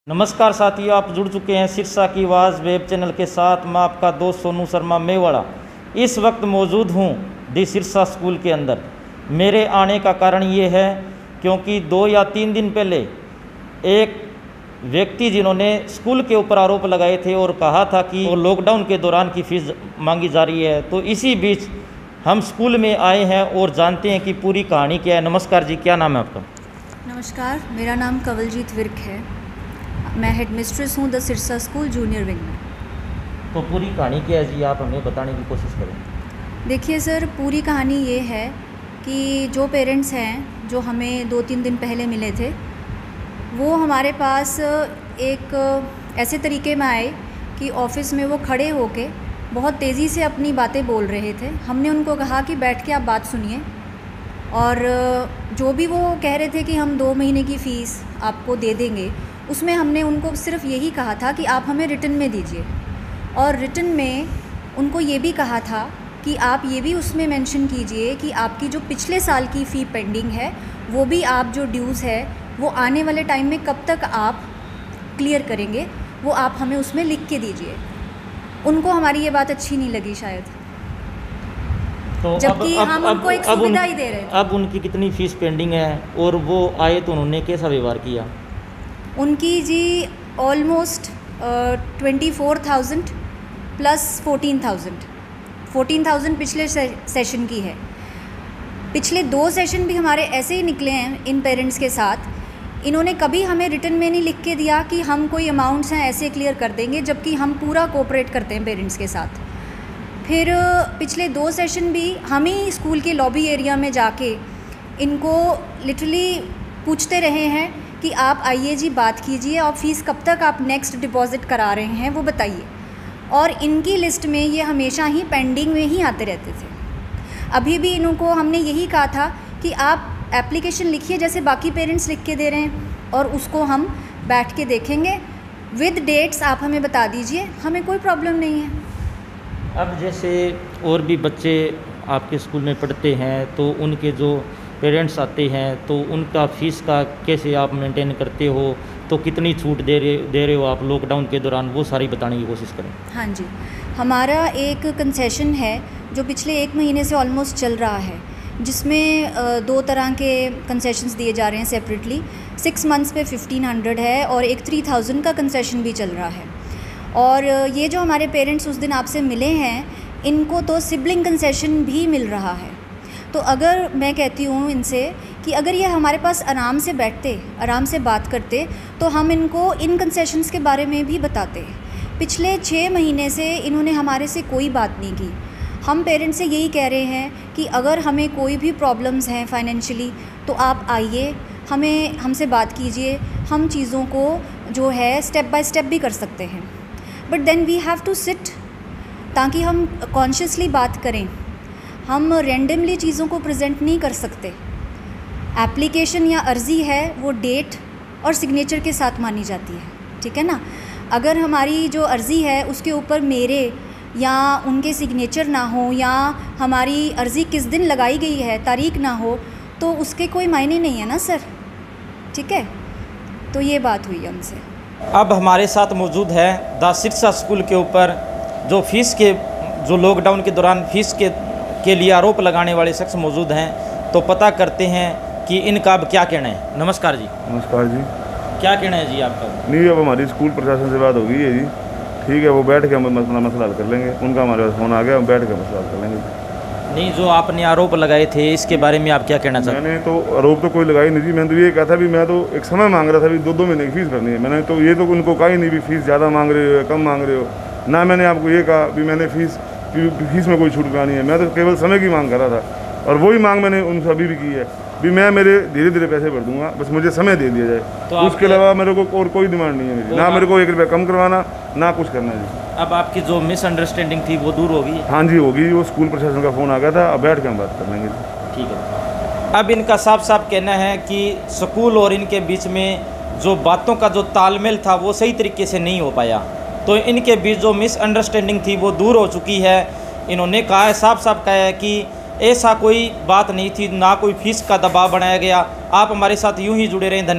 नमस्कार साथियों, आप जुड़ चुके हैं सिरसा की आवाज़ वेब चैनल के साथ। मैं आपका दोस्त सोनू शर्मा मेवाड़ा इस वक्त मौजूद हूं दी सिरसा स्कूल के अंदर। मेरे आने का कारण ये है क्योंकि 2 या 3 दिन पहले एक व्यक्ति जिन्होंने स्कूल के ऊपर आरोप लगाए थे और कहा था कि वो लॉकडाउन के दौरान की फ़ीस मांगी जा रही है, तो इसी बीच हम स्कूल में आए हैं और जानते हैं कि पूरी कहानी क्या है। नमस्कार जी, क्या नाम है आपका? नमस्कार, मेरा नाम कवलजीत विर्क है। मैं हेड मिस्ट्रेस हूँ the Sirsa school junior wing में। तो पूरी कहानी क्या है जी, आप हमें बताने की कोशिश करें। देखिए सर, पूरी कहानी ये है कि जो पेरेंट्स हैं जो हमें 2-3 दिन पहले मिले थे, वो हमारे पास एक ऐसे तरीके में आए कि ऑफ़िस में वो खड़े होके बहुत तेज़ी से अपनी बातें बोल रहे थे। हमने उनको कहा कि बैठ के आप बात सुनिए, और जो भी वो कह रहे थे कि हम 2 महीने की फ़ीस आपको दे देंगे, उसमें हमने उनको सिर्फ यही कहा था कि आप हमें रिटन में दीजिए। और रिटन में उनको ये भी कहा था कि आप ये भी उसमें मेंशन कीजिए कि आपकी जो पिछले साल की फ़ी पेंडिंग है, वो भी आप जो ड्यूज़ है वो आने वाले टाइम में कब तक आप क्लियर करेंगे, वो आप हमें उसमें लिख के दीजिए। उनको हमारी ये बात अच्छी नहीं लगी शायद, तो जबकि हम उनको एक सुविधा ही दे रहे थे। अब उनकी कितनी फ़ीस पेंडिंग है और वो आए तो उन्होंने कैसा व्यवहार किया? उनकी जी ऑलमोस्ट 24,000 प्लस 14,000 पिछले सेशन की है। पिछले 2 सेशन भी हमारे ऐसे ही निकले हैं इन पेरेंट्स के साथ। इन्होंने कभी हमें रिटन में नहीं लिख के दिया कि हम कोई अमाउंट्स हैं ऐसे क्लियर कर देंगे, जबकि हम पूरा कोऑपरेट करते हैं पेरेंट्स के साथ। फिर पिछले 2 सेशन भी हम ही स्कूल के लॉबी एरिया में जाके इनको लिटरली पूछते रहे हैं कि आप आइए जी, बात कीजिए, और फ़ीस कब तक आप नेक्स्ट डिपॉज़िट करा रहे हैं वो बताइए। और इनकी लिस्ट में ये हमेशा ही पेंडिंग में ही आते रहते थे। अभी भी इनको हमने यही कहा था कि आप एप्लीकेशन लिखिए जैसे बाकी पेरेंट्स लिख के दे रहे हैं, और उसको हम बैठ के देखेंगे विद डेट्स। आप हमें बता दीजिए, हमें कोई प्रॉब्लम नहीं है। अब जैसे और भी बच्चे आपके स्कूल में पढ़ते हैं, तो उनके जो पेरेंट्स आते हैं तो उनका फ़ीस का कैसे आप मेंटेन करते हो, तो कितनी छूट दे रहे हो आप लॉकडाउन के दौरान, वो सारी बताने की कोशिश करें। हाँ जी, हमारा एक कंसेशन है जो पिछले 1 महीने से ऑलमोस्ट चल रहा है, जिसमें 2 तरह के कंसेशंस दिए जा रहे हैं सेपरेटली। 6 मंथ्स पे 1500 है और एक 3000 का कंसेशन भी चल रहा है। और ये जो हमारे पेरेंट्स उस दिन आपसे मिले हैं, इनको तो सिबलिंग कंसेशन भी मिल रहा है। तो अगर मैं कहती हूँ इनसे कि अगर ये हमारे पास आराम से बैठते, आराम से बात करते, तो हम इनको इन कंसेशंस के बारे में भी बताते। पिछले 6 महीने से इन्होंने हमारे से कोई बात नहीं की। हम पेरेंट्स से यही कह रहे हैं कि अगर हमें कोई भी प्रॉब्लम्स हैं फाइनेंशियली, तो आप आइए, हमसे बात कीजिए, हम चीज़ों को जो है स्टेप बाय स्टेप भी कर सकते हैं। But then we have to sit, ताकि हम कॉन्शियसली बात करें। हम रैंडमली चीज़ों को प्रेजेंट नहीं कर सकते। एप्लीकेशन या अर्ज़ी है वो डेट और सिग्नेचर के साथ मानी जाती है, ठीक है ना। अगर हमारी जो अर्ज़ी है उसके ऊपर मेरे या उनके सिग्नेचर ना हो, या हमारी अर्ज़ी किस दिन लगाई गई है तारीख ना हो, तो उसके कोई मायने नहीं है ना सर, ठीक है। तो ये बात हुई हमसे। अब हमारे साथ मौजूद है द सिरसा स्कूल के ऊपर जो लॉकडाउन के दौरान फ़ीस के लिए आरोप लगाने वाले शख्स मौजूद हैं, तो पता करते हैं कि इनका अब क्या कहना है। नमस्कार जी। नमस्कार जी। क्या कहना है जी आपका? नहीं, अब हमारी स्कूल प्रशासन से बात हो गई है जी, ठीक है, वो बैठ के हम मसला हल कर लेंगे। उनका हमारे पास फ़ोन आ गया, हम बैठ के मसला हल कर लेंगे। नहीं, जो आपने आरोप लगाए थे इसके बारे में आप क्या कहना चाहते हैं? मैंने तो आरोप तो कोई लगाई नहीं जी। मैंने तो ये कहा था भी मैं तो एक समय मांग रहा था भी 2-2 महीने की फ़ीस भरनी है। मैंने तो ये तो उनको कहा ही नहीं भी फ़ीस ज़्यादा मांग रहे हो या कम मांग रहे हो। ना मैंने आपको ये कहा भी मैंने फ़ीस में कोई छूट करानी है। मैं तो केवल समय की मांग कर रहा था, और वही मांग मैंने उनसे अभी भी की है भी मैं मेरे धीरे धीरे पैसे भर दूंगा, बस मुझे समय दे दिया जाए। तो उसके अलावा मेरे को और कोई डिमांड नहीं है मेरी, ना मेरे को 1 रुपया कम करवाना, ना कुछ करना जी। अब आपकी जो मिसअंडरस्टैंडिंग थी वो दूर होगी? हाँ जी, होगी। वो स्कूल प्रशासन का फ़ोन आ गया था, अब बैठ के हम बात कर लेंगे। ठीक है। अब इनका साफ साफ कहना है कि स्कूल और इनके बीच में जो बातों का जो तालमेल था वो सही तरीके से नहीं हो पाया, तो इनके बीच जो मिसअंडरस्टैंडिंग थी वो दूर हो चुकी है। इन्होंने कहा है, साफ साफ कहा है कि ऐसा कोई बात नहीं थी, ना कोई फ़ीस का दबाव बनाया गया। आप हमारे साथ यूं ही जुड़े रहें। धन्यवाद।